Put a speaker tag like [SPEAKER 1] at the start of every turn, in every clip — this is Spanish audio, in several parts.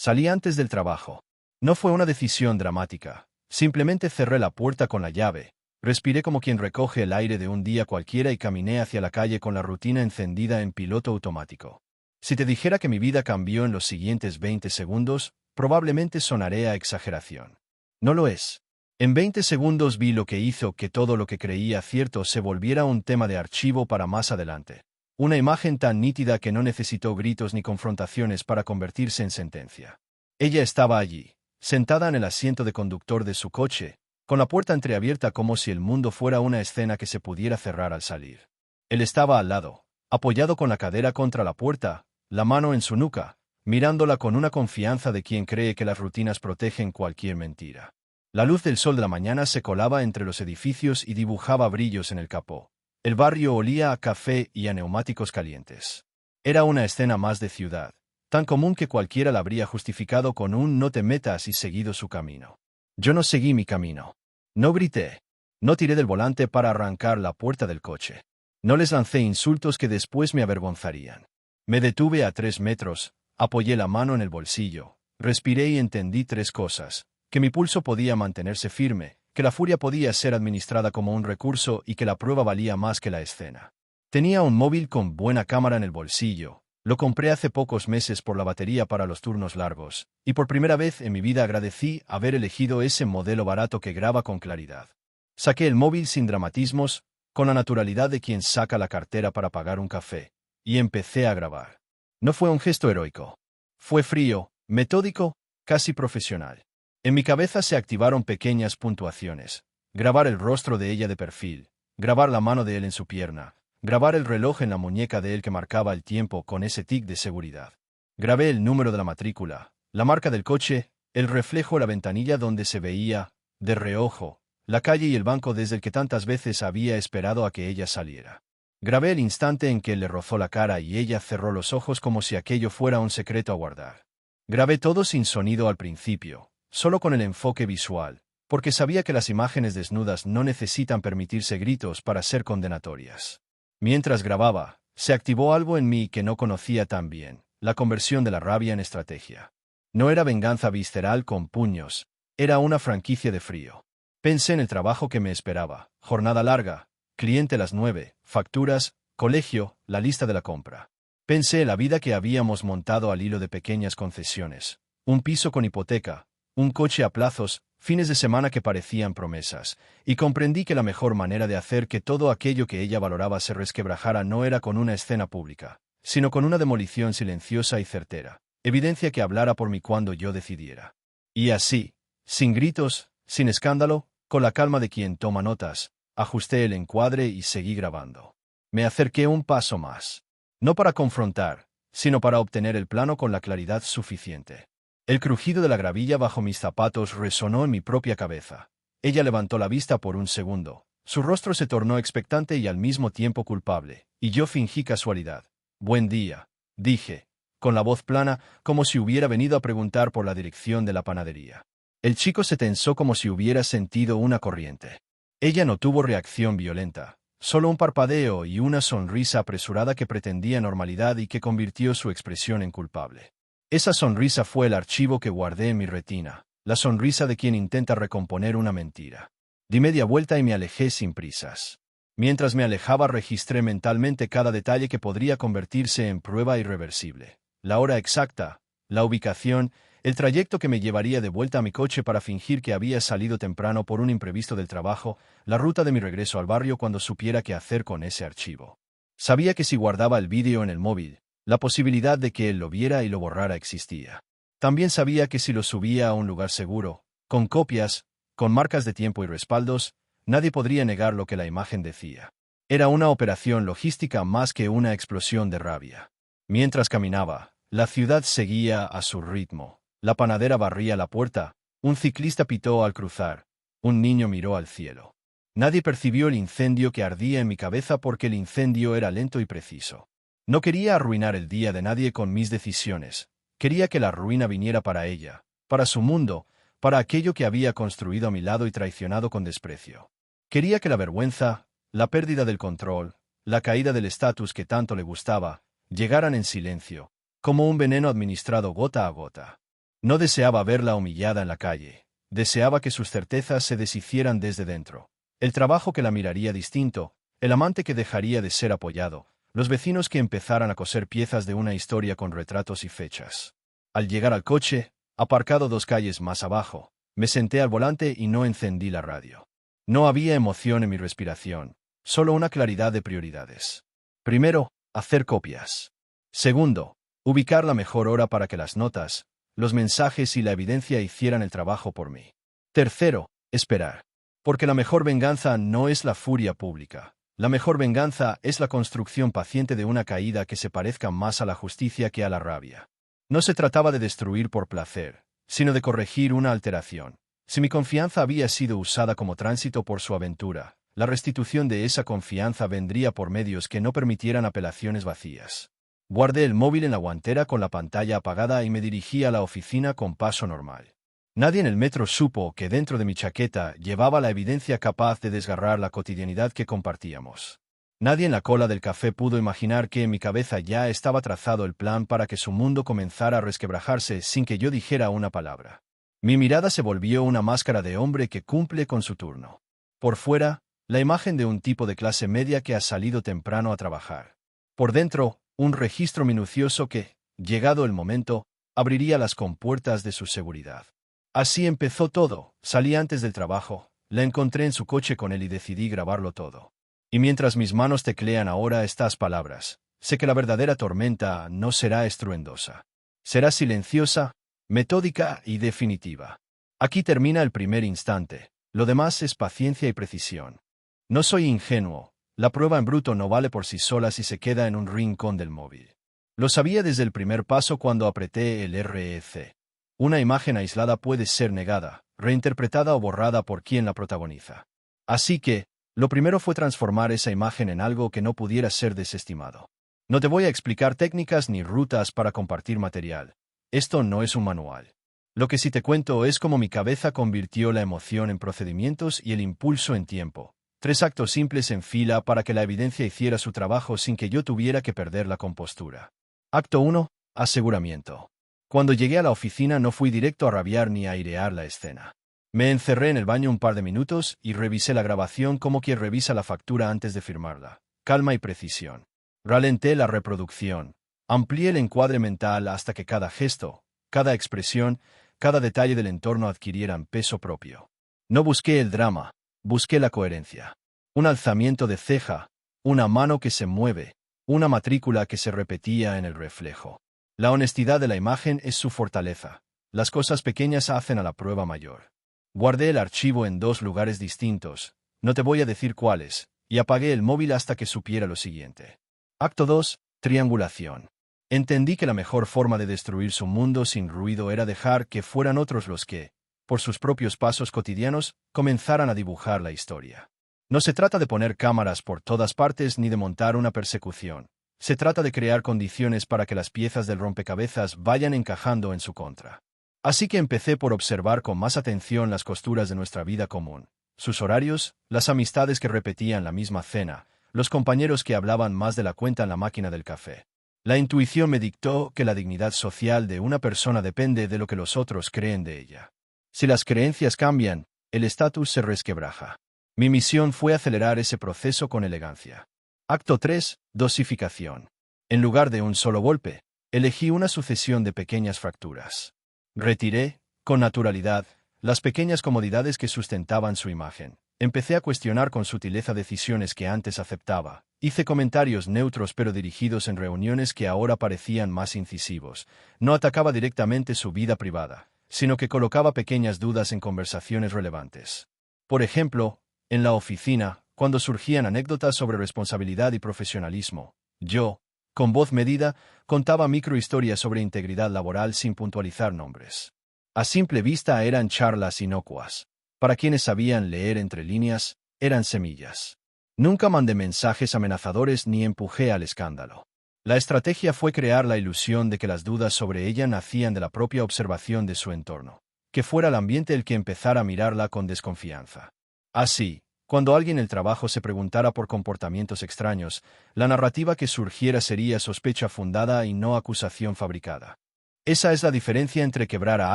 [SPEAKER 1] Salí antes del trabajo. No fue una decisión dramática. Simplemente cerré la puerta con la llave, respiré como quien recoge el aire de un día cualquiera y caminé hacia la calle con la rutina encendida en piloto automático. Si te dijera que mi vida cambió en los siguientes 20 segundos, probablemente sonaré a exageración. No lo es. En 20 segundos vi lo que hizo que todo lo que creía cierto se volviera un tema de archivo para más adelante. Una imagen tan nítida que no necesitó gritos ni confrontaciones para convertirse en sentencia. Ella estaba allí, sentada en el asiento de conductor de su coche, con la puerta entreabierta como si el mundo fuera una escena que se pudiera cerrar al salir. Él estaba al lado, apoyado con la cadera contra la puerta, la mano en su nuca, mirándola con una confianza de quien cree que las rutinas protegen cualquier mentira. La luz del sol de la mañana se colaba entre los edificios y dibujaba brillos en el capó. El barrio olía a café y a neumáticos calientes. Era una escena más de ciudad, tan común que cualquiera la habría justificado con un «no te metas» y seguido su camino. Yo no seguí mi camino. No grité. No tiré del volante para arrancar la puerta del coche. No les lancé insultos que después me avergonzarían. Me detuve a 3 metros, apoyé la mano en el bolsillo, respiré y entendí 3 cosas: que mi pulso podía mantenerse firme, que la furia podía ser administrada como un recurso y que la prueba valía más que la escena. Tenía un móvil con buena cámara en el bolsillo. Lo compré hace pocos meses por la batería para los turnos largos, y por primera vez en mi vida agradecí haber elegido ese modelo barato que graba con claridad. Saqué el móvil sin dramatismos, con la naturalidad de quien saca la cartera para pagar un café, y empecé a grabar. No fue un gesto heroico. Fue frío, metódico, casi profesional. En mi cabeza se activaron pequeñas puntuaciones. Grabar el rostro de ella de perfil, grabar la mano de él en su pierna, grabar el reloj en la muñeca de él que marcaba el tiempo con ese tic de seguridad. Grabé el número de la matrícula, la marca del coche, el reflejo en la ventanilla donde se veía, de reojo, la calle y el banco desde el que tantas veces había esperado a que ella saliera. Grabé el instante en que él le rozó la cara y ella cerró los ojos como si aquello fuera un secreto a guardar. Grabé todo sin sonido al principio, solo con el enfoque visual, porque sabía que las imágenes desnudas no necesitan permitirse gritos para ser condenatorias. Mientras grababa, se activó algo en mí que no conocía tan bien: la conversión de la rabia en estrategia. No era venganza visceral con puños, era una franquicia de frío. Pensé en el trabajo que me esperaba: jornada larga, cliente a las 9, facturas, colegio, la lista de la compra. Pensé en la vida que habíamos montado al hilo de pequeñas concesiones: un piso con hipoteca, un coche a plazos, fines de semana que parecían promesas, y comprendí que la mejor manera de hacer que todo aquello que ella valoraba se resquebrajara no era con una escena pública, sino con una demolición silenciosa y certera, evidencia que hablara por mí cuando yo decidiera. Y así, sin gritos, sin escándalo, con la calma de quien toma notas, ajusté el encuadre y seguí grabando. Me acerqué un paso más. No para confrontar, sino para obtener el plano con la claridad suficiente. El crujido de la gravilla bajo mis zapatos resonó en mi propia cabeza. Ella levantó la vista por un segundo. Su rostro se tornó expectante y al mismo tiempo culpable, y yo fingí casualidad. «Buen día», dije, con la voz plana, como si hubiera venido a preguntar por la dirección de la panadería. El chico se tensó como si hubiera sentido una corriente. Ella no tuvo reacción violenta, solo un parpadeo y una sonrisa apresurada que pretendía normalidad y que convirtió su expresión en culpable. Esa sonrisa fue el archivo que guardé en mi retina, la sonrisa de quien intenta recomponer una mentira. Di media vuelta y me alejé sin prisas. Mientras me alejaba registré mentalmente cada detalle que podría convertirse en prueba irreversible: la hora exacta, la ubicación, el trayecto que me llevaría de vuelta a mi coche para fingir que había salido temprano por un imprevisto del trabajo, la ruta de mi regreso al barrio cuando supiera qué hacer con ese archivo. Sabía que si guardaba el vídeo en el móvil, la posibilidad de que él lo viera y lo borrara existía. También sabía que si lo subía a un lugar seguro, con copias, con marcas de tiempo y respaldos, nadie podría negar lo que la imagen decía. Era una operación logística más que una explosión de rabia. Mientras caminaba, la ciudad seguía a su ritmo. La panadera barría la puerta, un ciclista pitó al cruzar, un niño miró al cielo. Nadie percibió el incendio que ardía en mi cabeza porque el incendio era lento y preciso. No quería arruinar el día de nadie con mis decisiones. Quería que la ruina viniera para ella, para su mundo, para aquello que había construido a mi lado y traicionado con desprecio. Quería que la vergüenza, la pérdida del control, la caída del estatus que tanto le gustaba, llegaran en silencio, como un veneno administrado gota a gota. No deseaba verla humillada en la calle. Deseaba que sus certezas se deshicieran desde dentro. El trabajo que la miraría distinto, el amante que dejaría de ser apoyado, los vecinos que empezaran a coser piezas de una historia con retratos y fechas. Al llegar al coche, aparcado 2 calles más abajo, me senté al volante y no encendí la radio. No había emoción en mi respiración, solo una claridad de prioridades. Primero, hacer copias. Segundo, ubicar la mejor hora para que las notas, los mensajes y la evidencia hicieran el trabajo por mí. Tercero, esperar. Porque la mejor venganza no es la furia pública. La mejor venganza es la construcción paciente de una caída que se parezca más a la justicia que a la rabia. No se trataba de destruir por placer, sino de corregir una alteración. Si mi confianza había sido usada como tránsito por su aventura, la restitución de esa confianza vendría por medios que no permitieran apelaciones vacías. Guardé el móvil en la guantera con la pantalla apagada y me dirigí a la oficina con paso normal. Nadie en el metro supo que dentro de mi chaqueta llevaba la evidencia capaz de desgarrar la cotidianidad que compartíamos. Nadie en la cola del café pudo imaginar que en mi cabeza ya estaba trazado el plan para que su mundo comenzara a resquebrajarse sin que yo dijera una palabra. Mi mirada se volvió una máscara de hombre que cumple con su turno. Por fuera, la imagen de un tipo de clase media que ha salido temprano a trabajar. Por dentro, un registro minucioso que, llegado el momento, abriría las compuertas de su seguridad. Así empezó todo. Salí antes del trabajo, la encontré en su coche con él y decidí grabarlo todo. Y mientras mis manos teclean ahora estas palabras, sé que la verdadera tormenta no será estruendosa. Será silenciosa, metódica y definitiva. Aquí termina el primer instante, lo demás es paciencia y precisión. No soy ingenuo, la prueba en bruto no vale por sí sola si se queda en un rincón del móvil. Lo sabía desde el primer paso cuando apreté el REC. Una imagen aislada puede ser negada, reinterpretada o borrada por quien la protagoniza. Así que, lo primero fue transformar esa imagen en algo que no pudiera ser desestimado. No te voy a explicar técnicas ni rutas para compartir material. Esto no es un manual. Lo que sí te cuento es cómo mi cabeza convirtió la emoción en procedimientos y el impulso en tiempo. 3 actos simples en fila para que la evidencia hiciera su trabajo sin que yo tuviera que perder la compostura. Acto 1. Aseguramiento. Cuando llegué a la oficina no fui directo a rabiar ni a airear la escena. Me encerré en el baño un par de minutos y revisé la grabación como quien revisa la factura antes de firmarla. Calma y precisión. Ralenté la reproducción. Amplié el encuadre mental hasta que cada gesto, cada expresión, cada detalle del entorno adquirieran peso propio. No busqué el drama, busqué la coherencia. Un alzamiento de ceja, una mano que se mueve, una matrícula que se repetía en el reflejo. La honestidad de la imagen es su fortaleza. Las cosas pequeñas hacen a la prueba mayor. Guardé el archivo en 2 lugares distintos, no te voy a decir cuáles, y apagué el móvil hasta que supiera lo siguiente. Acto 2. Triangulación. Entendí que la mejor forma de destruir su mundo sin ruido era dejar que fueran otros los que, por sus propios pasos cotidianos, comenzaran a dibujar la historia. No se trata de poner cámaras por todas partes ni de montar una persecución. Se trata de crear condiciones para que las piezas del rompecabezas vayan encajando en su contra. Así que empecé por observar con más atención las costuras de nuestra vida común, sus horarios, las amistades que repetían la misma cena, los compañeros que hablaban más de la cuenta en la máquina del café. La intuición me dictó que la dignidad social de una persona depende de lo que los otros creen de ella. Si las creencias cambian, el estatus se resquebraja. Mi misión fue acelerar ese proceso con elegancia. Acto 3. Dosificación. En lugar de un solo golpe, elegí una sucesión de pequeñas fracturas. Retiré, con naturalidad, las pequeñas comodidades que sustentaban su imagen. Empecé a cuestionar con sutileza decisiones que antes aceptaba. Hice comentarios neutros pero dirigidos en reuniones que ahora parecían más incisivos. No atacaba directamente su vida privada, sino que colocaba pequeñas dudas en conversaciones relevantes. Por ejemplo, en la oficina, cuando surgían anécdotas sobre responsabilidad y profesionalismo, yo, con voz medida, contaba microhistorias sobre integridad laboral sin puntualizar nombres. A simple vista eran charlas inocuas. Para quienes sabían leer entre líneas, eran semillas. Nunca mandé mensajes amenazadores ni empujé al escándalo. La estrategia fue crear la ilusión de que las dudas sobre ella nacían de la propia observación de su entorno, que fuera el ambiente el que empezara a mirarla con desconfianza. Así, cuando alguien en el trabajo se preguntara por comportamientos extraños, la narrativa que surgiera sería sospecha fundada y no acusación fabricada. Esa es la diferencia entre quebrar a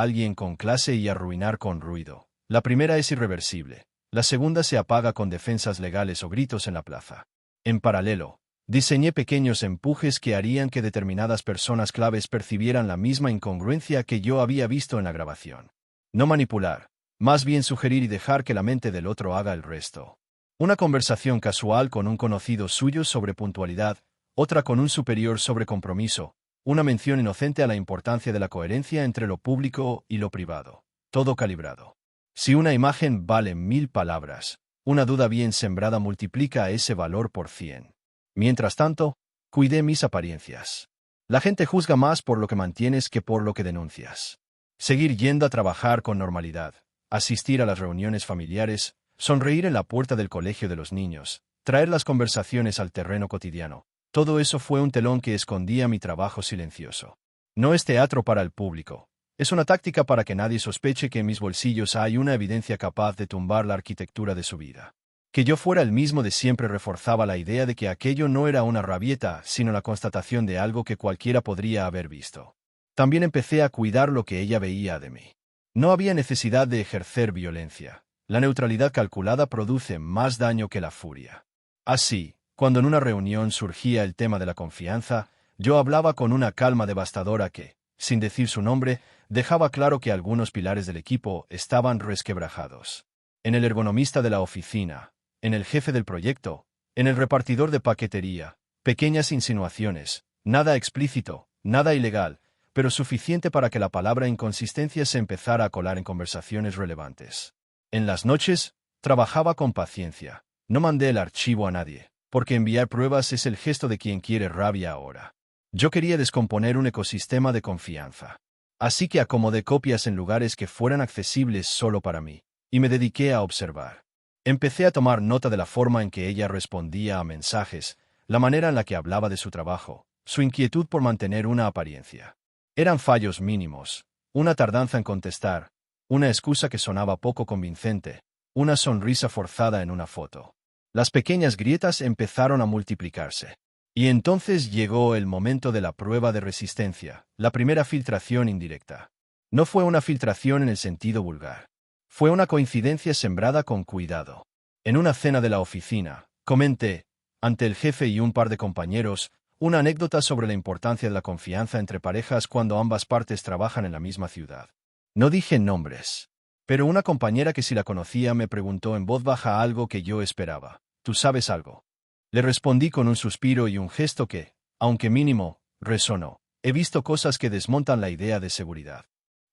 [SPEAKER 1] alguien con clase y arruinar con ruido. La primera es irreversible. La segunda se apaga con defensas legales o gritos en la plaza. En paralelo, diseñé pequeños empujes que harían que determinadas personas claves percibieran la misma incongruencia que yo había visto en la grabación. No manipular, más bien sugerir y dejar que la mente del otro haga el resto. Una conversación casual con un conocido suyo sobre puntualidad, otra con un superior sobre compromiso, una mención inocente a la importancia de la coherencia entre lo público y lo privado. Todo calibrado. Si una imagen vale 1000 palabras, una duda bien sembrada multiplica ese valor por 100. Mientras tanto, cuidé mis apariencias. La gente juzga más por lo que mantienes que por lo que denuncias. Seguir yendo a trabajar con normalidad, asistir a las reuniones familiares, sonreír en la puerta del colegio de los niños, traer las conversaciones al terreno cotidiano. Todo eso fue un telón que escondía mi trabajo silencioso. No es teatro para el público. Es una táctica para que nadie sospeche que en mis bolsillos hay una evidencia capaz de tumbar la arquitectura de su vida. Que yo fuera el mismo de siempre reforzaba la idea de que aquello no era una rabieta, sino la constatación de algo que cualquiera podría haber visto. También empecé a cuidar lo que ella veía de mí. No había necesidad de ejercer violencia. La neutralidad calculada produce más daño que la furia. Así, cuando en una reunión surgía el tema de la confianza, yo hablaba con una calma devastadora que, sin decir su nombre, dejaba claro que algunos pilares del equipo estaban resquebrajados. En el ergonomista de la oficina, en el jefe del proyecto, en el repartidor de paquetería, pequeñas insinuaciones, nada explícito, nada ilegal, pero suficiente para que la palabra inconsistencia se empezara a colar en conversaciones relevantes. En las noches, trabajaba con paciencia. No mandé el archivo a nadie, porque enviar pruebas es el gesto de quien quiere rabia ahora. Yo quería descomponer un ecosistema de confianza. Así que acomodé copias en lugares que fueran accesibles solo para mí, y me dediqué a observar. Empecé a tomar nota de la forma en que ella respondía a mensajes, la manera en la que hablaba de su trabajo, su inquietud por mantener una apariencia. Eran fallos mínimos, una tardanza en contestar, una excusa que sonaba poco convincente, una sonrisa forzada en una foto. Las pequeñas grietas empezaron a multiplicarse. Y entonces llegó el momento de la prueba de resistencia, la primera filtración indirecta. No fue una filtración en el sentido vulgar. Fue una coincidencia sembrada con cuidado. En una cena de la oficina, comenté, ante el jefe y un par de compañeros, una anécdota sobre la importancia de la confianza entre parejas cuando ambas partes trabajan en la misma ciudad. No dije nombres. Pero una compañera que si la conocía me preguntó en voz baja algo que yo esperaba. ¿Tú sabes algo? Le respondí con un suspiro y un gesto que, aunque mínimo, resonó. He visto cosas que desmontan la idea de seguridad.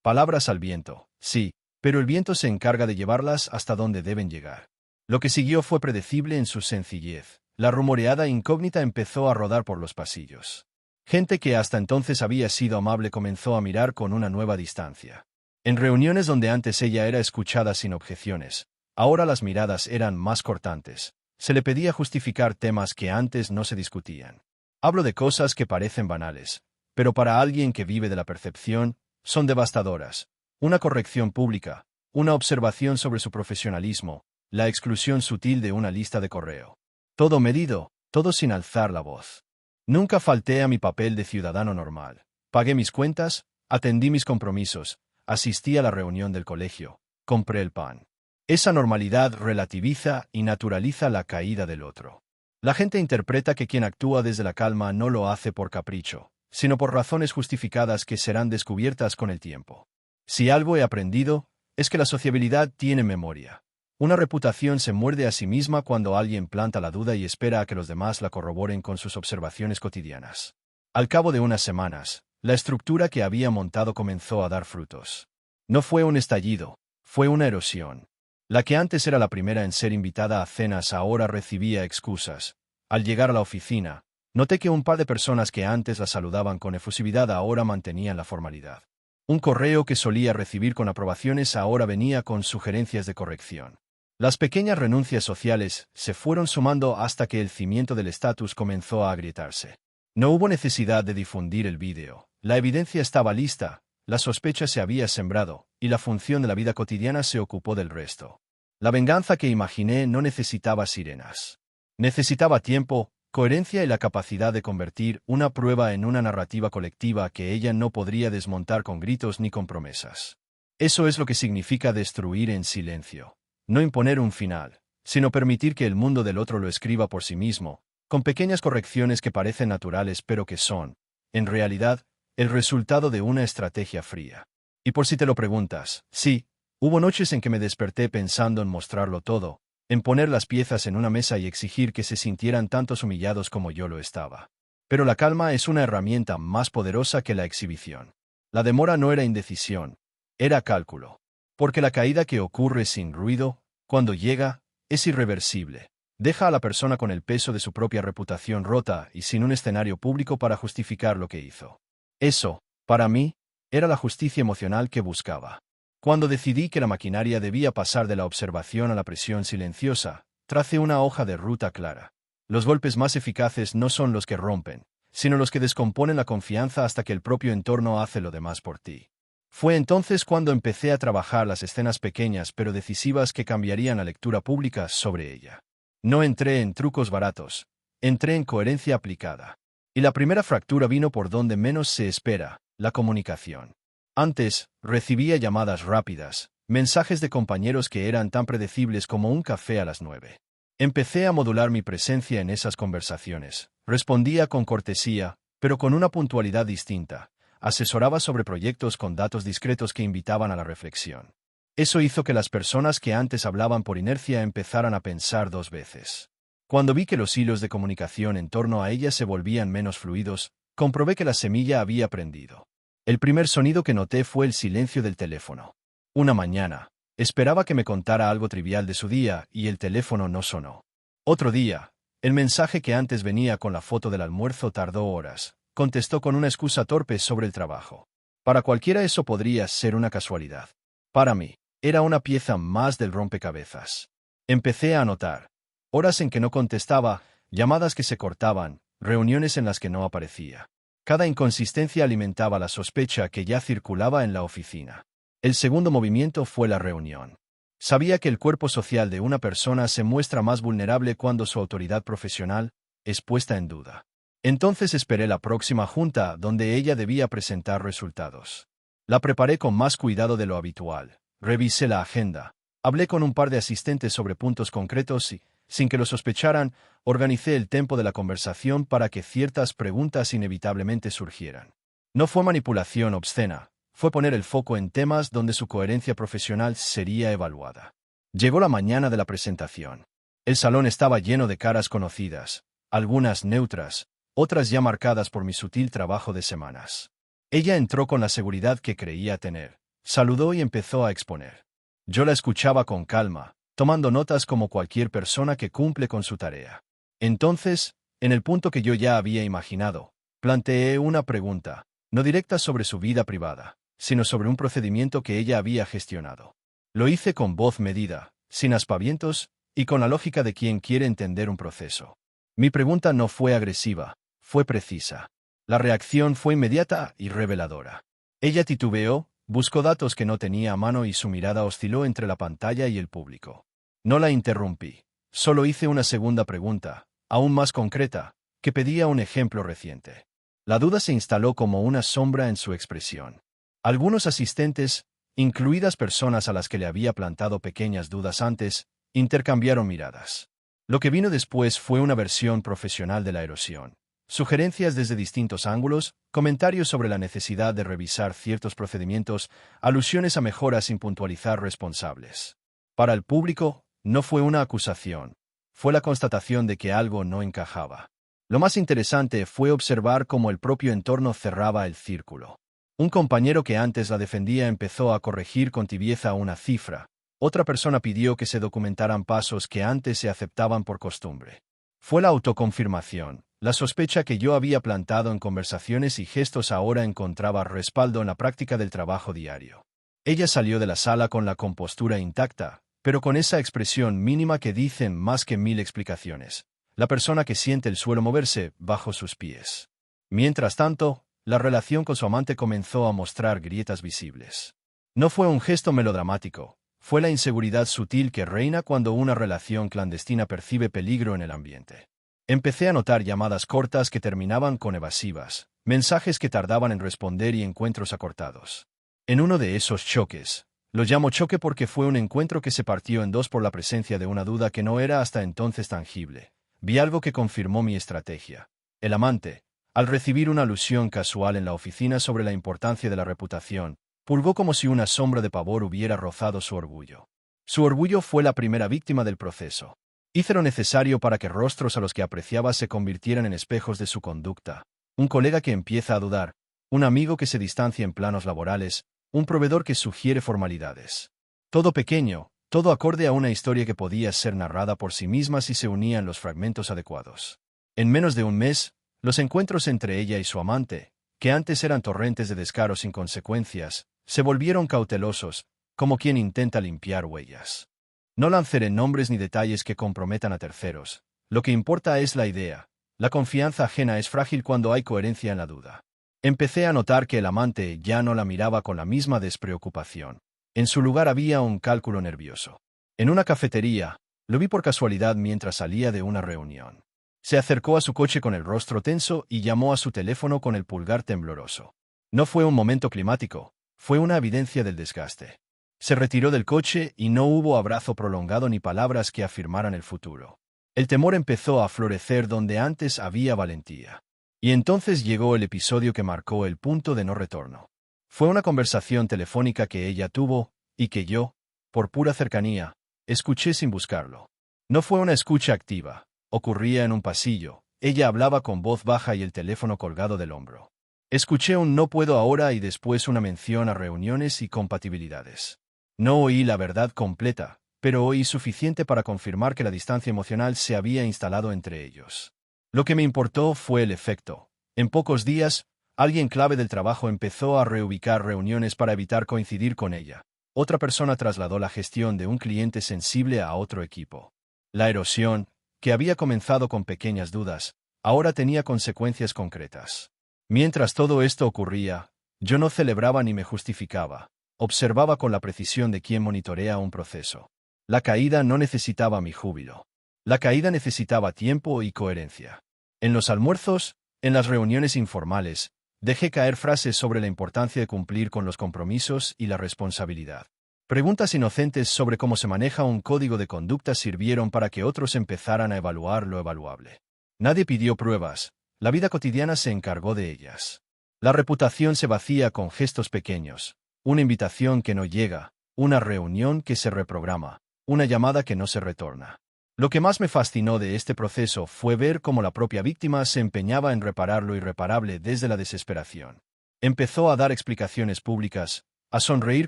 [SPEAKER 1] Palabras al viento, sí, pero el viento se encarga de llevarlas hasta donde deben llegar. Lo que siguió fue predecible en su sencillez. La rumoreada incógnita empezó a rodar por los pasillos. Gente que hasta entonces había sido amable comenzó a mirar con una nueva distancia. En reuniones donde antes ella era escuchada sin objeciones, ahora las miradas eran más cortantes. Se le pedía justificar temas que antes no se discutían. Hablo de cosas que parecen banales, pero para alguien que vive de la percepción, son devastadoras. Una corrección pública, una observación sobre su profesionalismo, la exclusión sutil de una lista de correo. Todo medido, todo sin alzar la voz. Nunca falté a mi papel de ciudadano normal. Pagué mis cuentas, atendí mis compromisos, asistí a la reunión del colegio, compré el pan. Esa normalidad relativiza y naturaliza la caída del otro. La gente interpreta que quien actúa desde la calma no lo hace por capricho, sino por razones justificadas que serán descubiertas con el tiempo. Si algo he aprendido, es que la sociabilidad tiene memoria. Una reputación se muerde a sí misma cuando alguien planta la duda y espera a que los demás la corroboren con sus observaciones cotidianas. Al cabo de unas semanas, la estructura que había montado comenzó a dar frutos. No fue un estallido, fue una erosión. La que antes era la primera en ser invitada a cenas ahora recibía excusas. Al llegar a la oficina, noté que un par de personas que antes la saludaban con efusividad ahora mantenían la formalidad. Un correo que solía recibir con aprobaciones ahora venía con sugerencias de corrección. Las pequeñas renuncias sociales se fueron sumando hasta que el cimiento del estatus comenzó a agrietarse. No hubo necesidad de difundir el vídeo. La evidencia estaba lista. La sospecha se había sembrado, y la función de la vida cotidiana se ocupó del resto. La venganza que imaginé no necesitaba sirenas. Necesitaba tiempo, coherencia y la capacidad de convertir una prueba en una narrativa colectiva que ella no podría desmontar con gritos ni con promesas. Eso es lo que significa destruir en silencio. No imponer un final, sino permitir que el mundo del otro lo escriba por sí mismo, con pequeñas correcciones que parecen naturales pero que son, en realidad, el resultado de una estrategia fría. Y por si te lo preguntas, sí, hubo noches en que me desperté pensando en mostrarlo todo, en poner las piezas en una mesa y exigir que se sintieran tantos humillados como yo lo estaba. Pero la calma es una herramienta más poderosa que la exhibición. La demora no era indecisión, era cálculo. Porque la caída que ocurre sin ruido, cuando llega, es irreversible. Deja a la persona con el peso de su propia reputación rota y sin un escenario público para justificar lo que hizo. Eso, para mí, era la justicia emocional que buscaba. Cuando decidí que la maquinaria debía pasar de la observación a la presión silenciosa, tracé una hoja de ruta clara. Los golpes más eficaces no son los que rompen, sino los que descomponen la confianza hasta que el propio entorno hace lo demás por ti. Fue entonces cuando empecé a trabajar las escenas pequeñas pero decisivas que cambiarían la lectura pública sobre ella. No entré en trucos baratos, entré en coherencia aplicada. Y la primera fractura vino por donde menos se espera, la comunicación. Antes, recibía llamadas rápidas, mensajes de compañeros que eran tan predecibles como un café a las 9. Empecé a modular mi presencia en esas conversaciones. Respondía con cortesía, pero con una puntualidad distinta. Asesoraba sobre proyectos con datos discretos que invitaban a la reflexión. Eso hizo que las personas que antes hablaban por inercia empezaran a pensar dos veces. Cuando vi que los hilos de comunicación en torno a ella se volvían menos fluidos, comprobé que la semilla había prendido. El primer sonido que noté fue el silencio del teléfono. Una mañana, esperaba que me contara algo trivial de su día y el teléfono no sonó. Otro día, el mensaje que antes venía con la foto del almuerzo tardó horas. Contestó con una excusa torpe sobre el trabajo. Para cualquiera eso podría ser una casualidad. Para mí, era una pieza más del rompecabezas. Empecé a anotar. Horas en que no contestaba, llamadas que se cortaban, reuniones en las que no aparecía. Cada inconsistencia alimentaba la sospecha que ya circulaba en la oficina. El segundo movimiento fue la reunión. Sabía que el cuerpo social de una persona se muestra más vulnerable cuando su autoridad profesional es puesta en duda. Entonces esperé la próxima junta donde ella debía presentar resultados. La preparé con más cuidado de lo habitual. Revisé la agenda. Hablé con un par de asistentes sobre puntos concretos y, sin que lo sospecharan, organicé el tempo de la conversación para que ciertas preguntas inevitablemente surgieran. No fue manipulación obscena, fue poner el foco en temas donde su coherencia profesional sería evaluada. Llegó la mañana de la presentación. El salón estaba lleno de caras conocidas, algunas neutras, otras ya marcadas por mi sutil trabajo de semanas. Ella entró con la seguridad que creía tener, saludó y empezó a exponer. Yo la escuchaba con calma, tomando notas como cualquier persona que cumple con su tarea. Entonces, en el punto que yo ya había imaginado, planteé una pregunta, no directa sobre su vida privada, sino sobre un procedimiento que ella había gestionado. Lo hice con voz medida, sin aspavientos, y con la lógica de quien quiere entender un proceso. Mi pregunta no fue agresiva, fue precisa. La reacción fue inmediata y reveladora. Ella titubeó, buscó datos que no tenía a mano y su mirada osciló entre la pantalla y el público. No la interrumpí. Solo hice una segunda pregunta, aún más concreta, que pedía un ejemplo reciente. La duda se instaló como una sombra en su expresión. Algunos asistentes, incluidas personas a las que le había plantado pequeñas dudas antes, intercambiaron miradas. Lo que vino después fue una versión profesional de la erosión. Sugerencias desde distintos ángulos, comentarios sobre la necesidad de revisar ciertos procedimientos, alusiones a mejoras sin puntualizar responsables. Para el público, no fue una acusación, fue la constatación de que algo no encajaba. Lo más interesante fue observar cómo el propio entorno cerraba el círculo. Un compañero que antes la defendía empezó a corregir con tibieza una cifra. Otra persona pidió que se documentaran pasos que antes se aceptaban por costumbre. Fue la autoconfirmación. La sospecha que yo había plantado en conversaciones y gestos ahora encontraba respaldo en la práctica del trabajo diario. Ella salió de la sala con la compostura intacta, pero con esa expresión mínima que dicen más que 1000 explicaciones. La persona que siente el suelo moverse bajo sus pies. Mientras tanto, la relación con su amante comenzó a mostrar grietas visibles. No fue un gesto melodramático, fue la inseguridad sutil que reina cuando una relación clandestina percibe peligro en el ambiente. Empecé a notar llamadas cortas que terminaban con evasivas, mensajes que tardaban en responder y encuentros acortados. En uno de esos choques, lo llamo choque porque fue un encuentro que se partió en dos por la presencia de una duda que no era hasta entonces tangible. Vi algo que confirmó mi estrategia. El amante, al recibir una alusión casual en la oficina sobre la importancia de la reputación, purgó como si una sombra de pavor hubiera rozado su orgullo. Su orgullo fue la primera víctima del proceso. Hice lo necesario para que rostros a los que apreciaba se convirtieran en espejos de su conducta. Un colega que empieza a dudar, un amigo que se distancia en planos laborales, un proveedor que sugiere formalidades. Todo pequeño, todo acorde a una historia que podía ser narrada por sí misma si se unían los fragmentos adecuados. En menos de un mes, los encuentros entre ella y su amante, que antes eran torrentes de descaro sin consecuencias, se volvieron cautelosos, como quien intenta limpiar huellas. No lanzaré nombres ni detalles que comprometan a terceros. Lo que importa es la idea. La confianza ajena es frágil cuando hay coherencia en la duda. Empecé a notar que el amante ya no la miraba con la misma despreocupación. En su lugar había un cálculo nervioso. En una cafetería, lo vi por casualidad mientras salía de una reunión. Se acercó a su coche con el rostro tenso y llamó a su teléfono con el pulgar tembloroso. No fue un momento climático, fue una evidencia del desgaste. Se retiró del coche y no hubo abrazo prolongado ni palabras que afirmaran el futuro. El temor empezó a florecer donde antes había valentía. Y entonces llegó el episodio que marcó el punto de no retorno. Fue una conversación telefónica que ella tuvo, y que yo, por pura cercanía, escuché sin buscarlo. No fue una escucha activa, ocurría en un pasillo, ella hablaba con voz baja y el teléfono colgado del hombro. Escuché un no puedo ahora y después una mención a reuniones y compatibilidades. No oí la verdad completa, pero oí suficiente para confirmar que la distancia emocional se había instalado entre ellos. Lo que me importó fue el efecto. En pocos días, alguien clave del trabajo empezó a reubicar reuniones para evitar coincidir con ella. Otra persona trasladó la gestión de un cliente sensible a otro equipo. La erosión, que había comenzado con pequeñas dudas, ahora tenía consecuencias concretas. Mientras todo esto ocurría, yo no celebraba ni me justificaba. Observaba con la precisión de quien monitorea un proceso. La caída no necesitaba mi júbilo. La caída necesitaba tiempo y coherencia. En los almuerzos, en las reuniones informales, dejé caer frases sobre la importancia de cumplir con los compromisos y la responsabilidad. Preguntas inocentes sobre cómo se maneja un código de conducta sirvieron para que otros empezaran a evaluar lo evaluable. Nadie pidió pruebas, la vida cotidiana se encargó de ellas. La reputación se vacía con gestos pequeños. Una invitación que no llega, una reunión que se reprograma, una llamada que no se retorna. Lo que más me fascinó de este proceso fue ver cómo la propia víctima se empeñaba en reparar lo irreparable desde la desesperación. Empezó a dar explicaciones públicas, a sonreír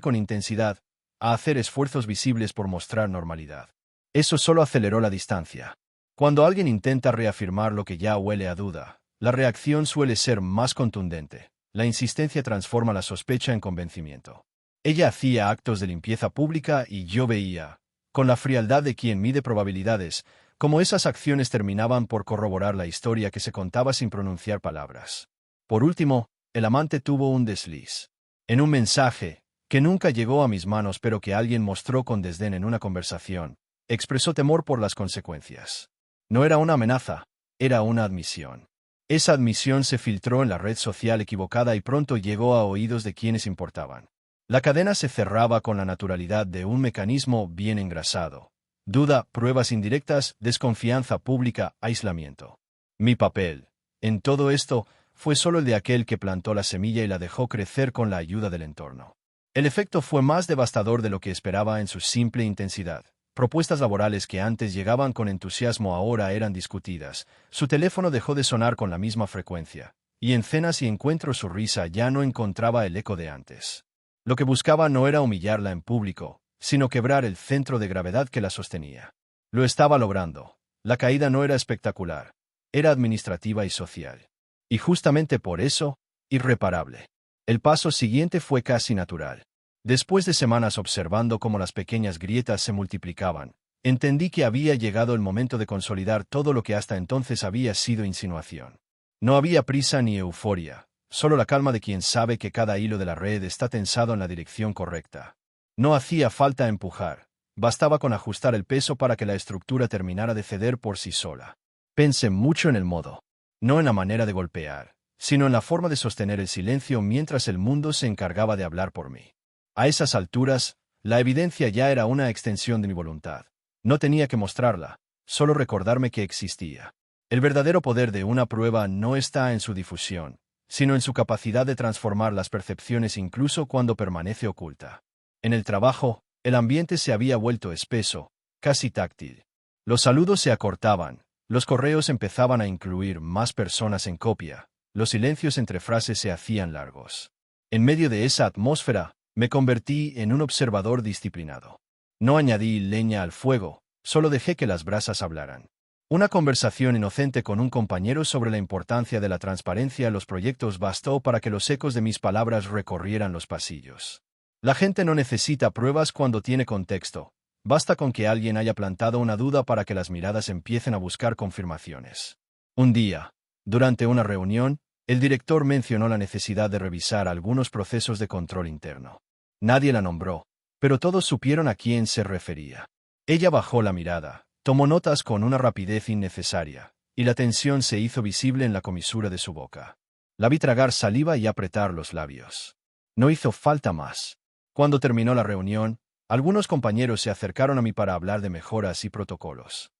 [SPEAKER 1] con intensidad, a hacer esfuerzos visibles por mostrar normalidad. Eso solo aceleró la distancia. Cuando alguien intenta reafirmar lo que ya huele a duda, la reacción suele ser más contundente. La insistencia transforma la sospecha en convencimiento. Ella hacía actos de limpieza pública y yo veía, con la frialdad de quien mide probabilidades, cómo esas acciones terminaban por corroborar la historia que se contaba sin pronunciar palabras. Por último, el amante tuvo un desliz. En un mensaje, que nunca llegó a mis manos pero que alguien mostró con desdén en una conversación, expresó temor por las consecuencias. No era una amenaza, era una admisión. Esa admisión se filtró en la red social equivocada y pronto llegó a oídos de quienes importaban. La cadena se cerraba con la naturalidad de un mecanismo bien engrasado. Duda, pruebas indirectas, desconfianza pública, aislamiento. Mi papel, en todo esto, fue solo el de aquel que plantó la semilla y la dejó crecer con la ayuda del entorno. El efecto fue más devastador de lo que esperaba en su simple intensidad. Propuestas laborales que antes llegaban con entusiasmo ahora eran discutidas. Su teléfono dejó de sonar con la misma frecuencia, y en cenas y encuentros su risa ya no encontraba el eco de antes. Lo que buscaba no era humillarla en público, sino quebrar el centro de gravedad que la sostenía. Lo estaba logrando. La caída no era espectacular, era administrativa y social. Y justamente por eso, irreparable. El paso siguiente fue casi natural. Después de semanas observando cómo las pequeñas grietas se multiplicaban, entendí que había llegado el momento de consolidar todo lo que hasta entonces había sido insinuación. No había prisa ni euforia, solo la calma de quien sabe que cada hilo de la red está tensado en la dirección correcta. No hacía falta empujar, bastaba con ajustar el peso para que la estructura terminara de ceder por sí sola. Pensé mucho en el modo, no en la manera de golpear, sino en la forma de sostener el silencio mientras el mundo se encargaba de hablar por mí. A esas alturas, la evidencia ya era una extensión de mi voluntad. No tenía que mostrarla, solo recordarme que existía. El verdadero poder de una prueba no está en su difusión, sino en su capacidad de transformar las percepciones incluso cuando permanece oculta. En el trabajo, el ambiente se había vuelto espeso, casi táctil. Los saludos se acortaban, los correos empezaban a incluir más personas en copia, los silencios entre frases se hacían largos. En medio de esa atmósfera, me convertí en un observador disciplinado. No añadí leña al fuego, solo dejé que las brasas hablaran. Una conversación inocente con un compañero sobre la importancia de la transparencia en los proyectos bastó para que los ecos de mis palabras recorrieran los pasillos. La gente no necesita pruebas cuando tiene contexto. Basta con que alguien haya plantado una duda para que las miradas empiecen a buscar confirmaciones. Un día, durante una reunión, el director mencionó la necesidad de revisar algunos procesos de control interno. Nadie la nombró, pero todos supieron a quién se refería. Ella bajó la mirada, tomó notas con una rapidez innecesaria, y la tensión se hizo visible en la comisura de su boca. La vi tragar saliva y apretar los labios. No hizo falta más. Cuando terminó la reunión, algunos compañeros se acercaron a mí para hablar de mejoras y protocolos.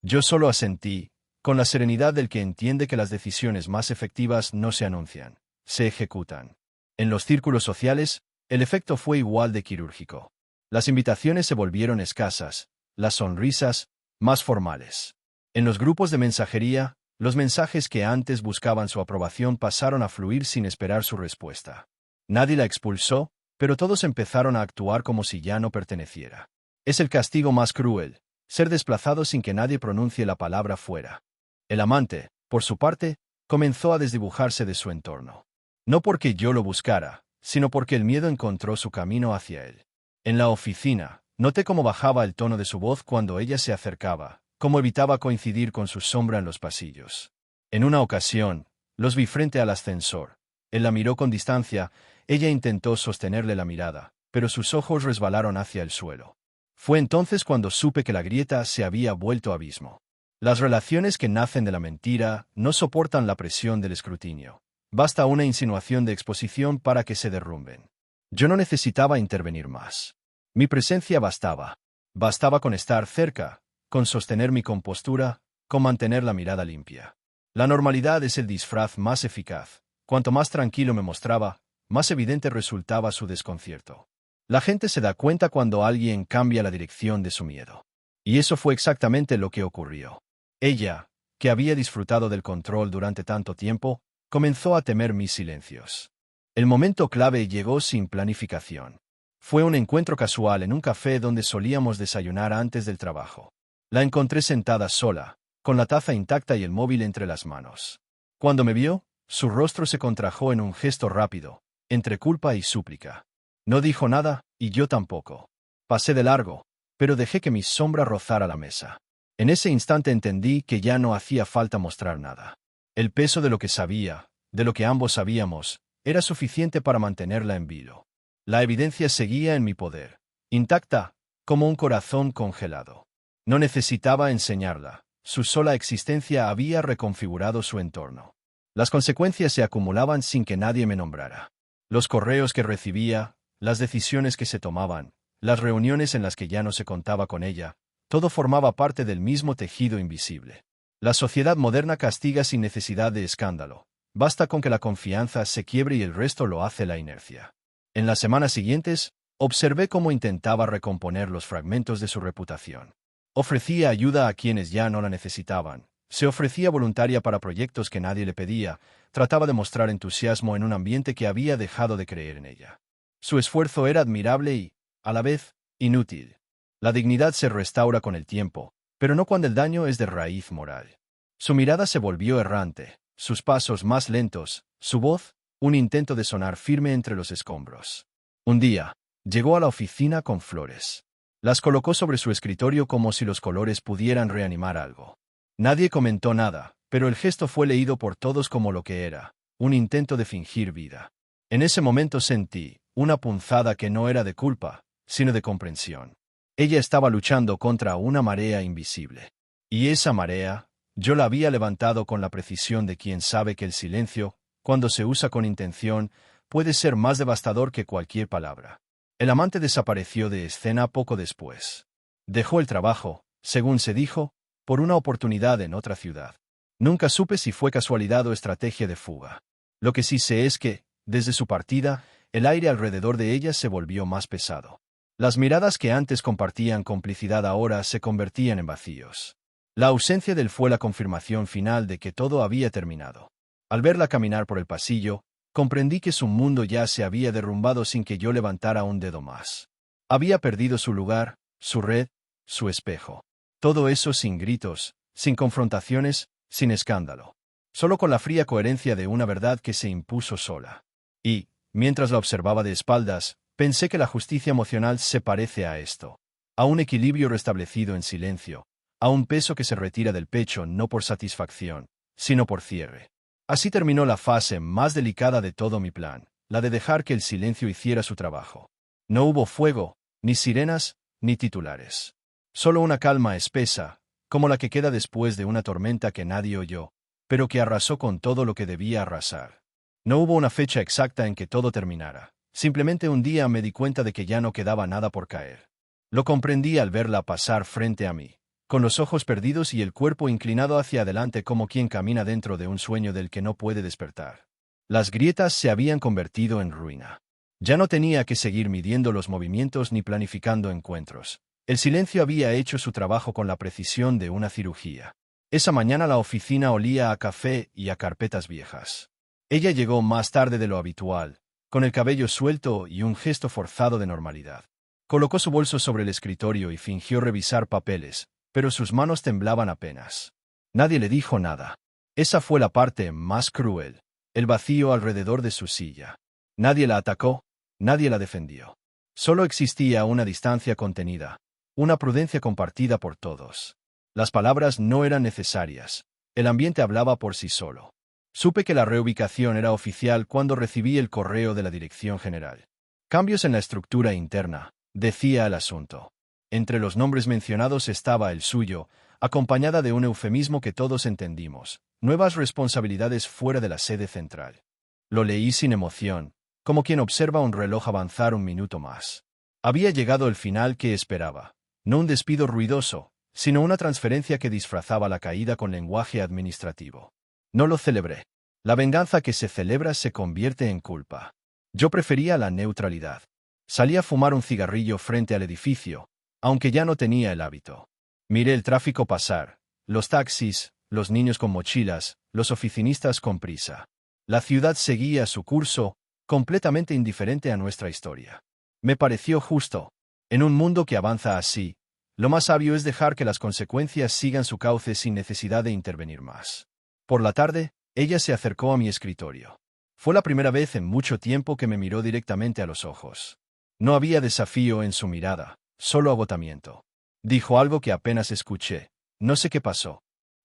[SPEAKER 1] Yo solo asentí, con la serenidad del que entiende que las decisiones más efectivas no se anuncian, se ejecutan. En los círculos sociales, el efecto fue igual de quirúrgico. Las invitaciones se volvieron escasas, las sonrisas, más formales. En los grupos de mensajería, los mensajes que antes buscaban su aprobación pasaron a fluir sin esperar su respuesta. Nadie la expulsó, pero todos empezaron a actuar como si ya no perteneciera. Es el castigo más cruel, ser desplazado sin que nadie pronuncie la palabra fuera. El amante, por su parte, comenzó a desdibujarse de su entorno. No porque yo lo buscara, sino porque el miedo encontró su camino hacia él. En la oficina, noté cómo bajaba el tono de su voz cuando ella se acercaba, cómo evitaba coincidir con su sombra en los pasillos. En una ocasión, los vi frente al ascensor. Él la miró con distancia, ella intentó sostenerle la mirada, pero sus ojos resbalaron hacia el suelo. Fue entonces cuando supe que la grieta se había vuelto abismo. Las relaciones que nacen de la mentira no soportan la presión del escrutinio. Basta una insinuación de exposición para que se derrumben. Yo no necesitaba intervenir más. Mi presencia bastaba. Bastaba con estar cerca, con sostener mi compostura, con mantener la mirada limpia. La normalidad es el disfraz más eficaz. Cuanto más tranquilo me mostraba, más evidente resultaba su desconcierto. La gente se da cuenta cuando alguien cambia la dirección de su miedo. Y eso fue exactamente lo que ocurrió. Ella, que había disfrutado del control durante tanto tiempo, comenzó a temer mis silencios. El momento clave llegó sin planificación. Fue un encuentro casual en un café donde solíamos desayunar antes del trabajo. La encontré sentada sola, con la taza intacta y el móvil entre las manos. Cuando me vio, su rostro se contrajo en un gesto rápido, entre culpa y súplica. No dijo nada, y yo tampoco. Pasé de largo, pero dejé que mi sombra rozara la mesa. En ese instante entendí que ya no hacía falta mostrar nada. El peso de lo que sabía, de lo que ambos sabíamos, era suficiente para mantenerla en vilo. La evidencia seguía en mi poder, intacta, como un corazón congelado. No necesitaba enseñarla, su sola existencia había reconfigurado su entorno. Las consecuencias se acumulaban sin que nadie me nombrara. Los correos que recibía, las decisiones que se tomaban, las reuniones en las que ya no se contaba con ella, todo formaba parte del mismo tejido invisible. La sociedad moderna castiga sin necesidad de escándalo. Basta con que la confianza se quiebre y el resto lo hace la inercia. En las semanas siguientes, observé cómo intentaba recomponer los fragmentos de su reputación. Ofrecía ayuda a quienes ya no la necesitaban. Se ofrecía voluntaria para proyectos que nadie le pedía. Trataba de mostrar entusiasmo en un ambiente que había dejado de creer en ella. Su esfuerzo era admirable y, a la vez, inútil. La dignidad se restaura con el tiempo, pero no cuando el daño es de raíz moral. Su mirada se volvió errante, sus pasos más lentos, su voz, un intento de sonar firme entre los escombros. Un día, llegó a la oficina con flores. Las colocó sobre su escritorio como si los colores pudieran reanimar algo. Nadie comentó nada, pero el gesto fue leído por todos como lo que era, un intento de fingir vida. En ese momento sentí una punzada que no era de culpa, sino de comprensión. Ella estaba luchando contra una marea invisible. Y esa marea, Yo la había levantado con la precisión de quien sabe que el silencio, cuando se usa con intención, puede ser más devastador que cualquier palabra. El amante desapareció de escena poco después. Dejó el trabajo, según se dijo, por una oportunidad en otra ciudad. Nunca supe si fue casualidad o estrategia de fuga. Lo que sí sé es que, desde su partida, el aire alrededor de ella se volvió más pesado. Las miradas que antes compartían complicidad ahora se convertían en vacíos. La ausencia de él fue la confirmación final de que todo había terminado. Al verla caminar por el pasillo, comprendí que su mundo ya se había derrumbado sin que yo levantara un dedo más. Había perdido su lugar, su red, su espejo. Todo eso sin gritos, sin confrontaciones, sin escándalo. Solo con la fría coherencia de una verdad que se impuso sola. Y, mientras la observaba de espaldas, pensé que la justicia emocional se parece a esto. A un equilibrio restablecido en silencio, a un peso que se retira del pecho no por satisfacción, sino por cierre. Así terminó la fase más delicada de todo mi plan, la de dejar que el silencio hiciera su trabajo. No hubo fuego, ni sirenas, ni titulares. Solo una calma espesa, como la que queda después de una tormenta que nadie oyó, pero que arrasó con todo lo que debía arrasar. No hubo una fecha exacta en que todo terminara. Simplemente un día me di cuenta de que ya no quedaba nada por caer. Lo comprendí al verla pasar frente a mí, con los ojos perdidos y el cuerpo inclinado hacia adelante como quien camina dentro de un sueño del que no puede despertar. Las grietas se habían convertido en ruina. Ya no tenía que seguir midiendo los movimientos ni planificando encuentros. El silencio había hecho su trabajo con la precisión de una cirugía. Esa mañana la oficina olía a café y a carpetas viejas. Ella llegó más tarde de lo habitual, con el cabello suelto y un gesto forzado de normalidad. Colocó su bolso sobre el escritorio y fingió revisar papeles, pero sus manos temblaban apenas. Nadie le dijo nada. Esa fue la parte más cruel, el vacío alrededor de su silla. Nadie la atacó, nadie la defendió. Solo existía una distancia contenida, una prudencia compartida por todos. Las palabras no eran necesarias, el ambiente hablaba por sí solo. Supe que la reubicación era oficial cuando recibí el correo de la dirección general. Cambios en la estructura interna, decía el asunto. Entre los nombres mencionados estaba el suyo, acompañada de un eufemismo que todos entendimos: nuevas responsabilidades fuera de la sede central. Lo leí sin emoción, como quien observa un reloj avanzar un minuto más. Había llegado el final que esperaba. No un despido ruidoso, sino una transferencia que disfrazaba la caída con lenguaje administrativo. No lo celebré. La venganza que se celebra se convierte en culpa. Yo prefería la neutralidad. Salí a fumar un cigarrillo frente al edificio, aunque ya no tenía el hábito. Miré el tráfico pasar, los taxis, los niños con mochilas, los oficinistas con prisa. La ciudad seguía su curso, completamente indiferente a nuestra historia. Me pareció justo. En un mundo que avanza así, lo más sabio es dejar que las consecuencias sigan su cauce sin necesidad de intervenir más. Por la tarde, ella se acercó a mi escritorio. Fue la primera vez en mucho tiempo que me miró directamente a los ojos. No había desafío en su mirada, solo agotamiento. Dijo algo que apenas escuché. No sé qué pasó.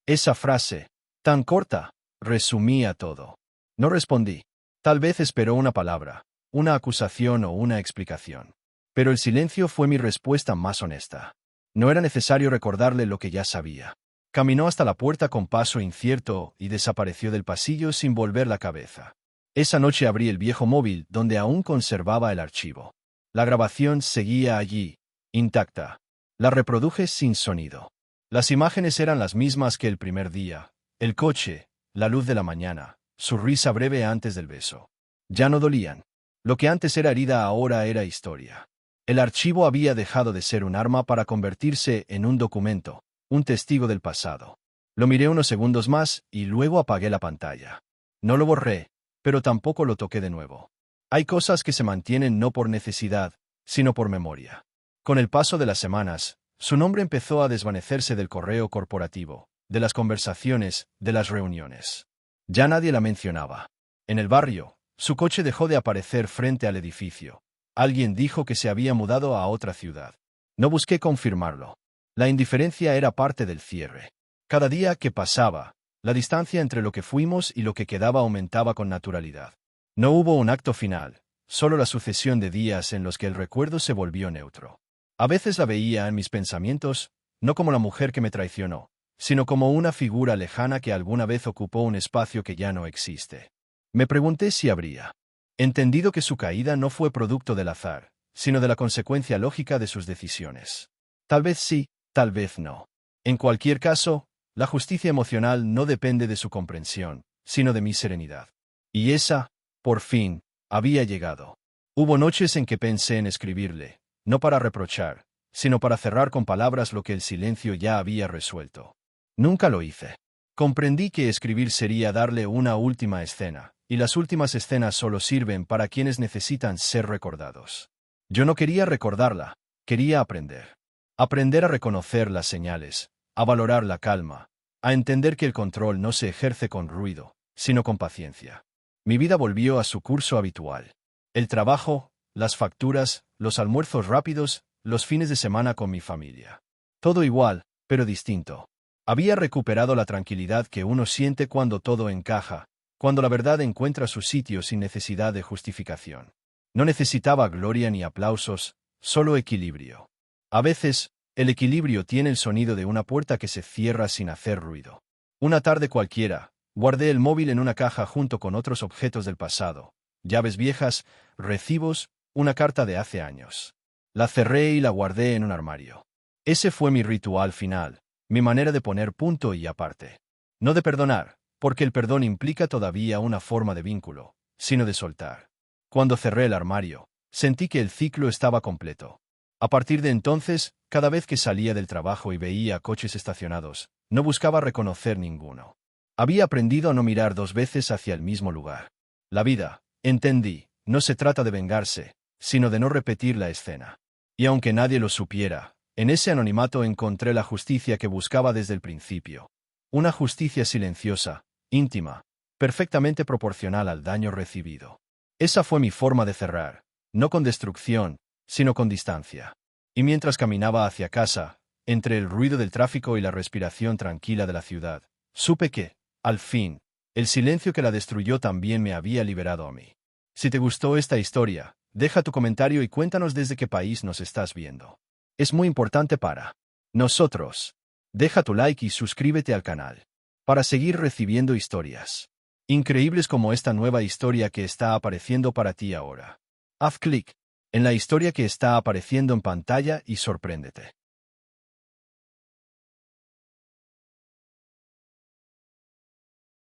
[SPEAKER 1] Esa frase, tan corta, resumía todo. No respondí. Tal vez esperó una palabra, una acusación o una explicación. Pero el silencio fue mi respuesta más honesta. No era necesario recordarle lo que ya sabía. Caminó hasta la puerta con paso incierto y desapareció del pasillo sin volver la cabeza. Esa noche abrí el viejo móvil donde aún conservaba el archivo. La grabación seguía allí, intacta. La reproduje sin sonido. Las imágenes eran las mismas que el primer día: el coche, la luz de la mañana, su risa breve antes del beso. Ya no dolían. Lo que antes era herida ahora era historia. El archivo había dejado de ser un arma para convertirse en un documento, un testigo del pasado. Lo miré unos segundos más y luego apagué la pantalla. No lo borré, pero tampoco lo toqué de nuevo. Hay cosas que se mantienen no por necesidad, sino por memoria. Con el paso de las semanas, su nombre empezó a desvanecerse del correo corporativo, de las conversaciones, de las reuniones. Ya nadie la mencionaba. En el barrio, su coche dejó de aparecer frente al edificio. Alguien dijo que se había mudado a otra ciudad. No busqué confirmarlo. La indiferencia era parte del cierre. Cada día que pasaba, la distancia entre lo que fuimos y lo que quedaba aumentaba con naturalidad. No hubo un acto final, solo la sucesión de días en los que el recuerdo se volvió neutro. A veces la veía en mis pensamientos, no como la mujer que me traicionó, sino como una figura lejana que alguna vez ocupó un espacio que ya no existe. Me pregunté si habría entendido que su caída no fue producto del azar, sino de la consecuencia lógica de sus decisiones. Tal vez sí, tal vez no. En cualquier caso, la justicia emocional no depende de su comprensión, sino de mi serenidad. Y esa, por fin, había llegado. Hubo noches en que pensé en escribirle, no para reprochar, sino para cerrar con palabras lo que el silencio ya había resuelto. Nunca lo hice. Comprendí que escribir sería darle una última escena, y las últimas escenas solo sirven para quienes necesitan ser recordados. Yo no quería recordarla, quería aprender. Aprender a reconocer las señales, a valorar la calma, a entender que el control no se ejerce con ruido, sino con paciencia. Mi vida volvió a su curso habitual. El trabajo, las facturas, los almuerzos rápidos, los fines de semana con mi familia. Todo igual, pero distinto. Había recuperado la tranquilidad que uno siente cuando todo encaja, cuando la verdad encuentra su sitio sin necesidad de justificación. No necesitaba gloria ni aplausos, solo equilibrio. A veces, el equilibrio tiene el sonido de una puerta que se cierra sin hacer ruido. Una tarde cualquiera, guardé el móvil en una caja junto con otros objetos del pasado, llaves viejas, recibos, una carta de hace años. La cerré y la guardé en un armario. Ese fue mi ritual final, mi manera de poner punto y aparte. No de perdonar, porque el perdón implica todavía una forma de vínculo, sino de soltar. Cuando cerré el armario, sentí que el ciclo estaba completo. A partir de entonces, cada vez que salía del trabajo y veía coches estacionados, no buscaba reconocer ninguno. Había aprendido a no mirar dos veces hacia el mismo lugar. La vida, entendí, no se trata de vengarse, sino de no repetir la escena. Y aunque nadie lo supiera, en ese anonimato encontré la justicia que buscaba desde el principio. Una justicia silenciosa, íntima, perfectamente proporcional al daño recibido. Esa fue mi forma de cerrar, no con destrucción, sino con distancia. Y mientras caminaba hacia casa, entre el ruido del tráfico y la respiración tranquila de la ciudad, supe que, al fin, el silencio que la destruyó también me había liberado a mí. Si te gustó esta historia, deja tu comentario y cuéntanos desde qué país nos estás viendo. Es muy importante para nosotros. Deja tu like y suscríbete al canal para seguir recibiendo historias increíbles como esta nueva historia que está apareciendo para ti ahora. Haz clic en la historia que está apareciendo en pantalla y sorpréndete.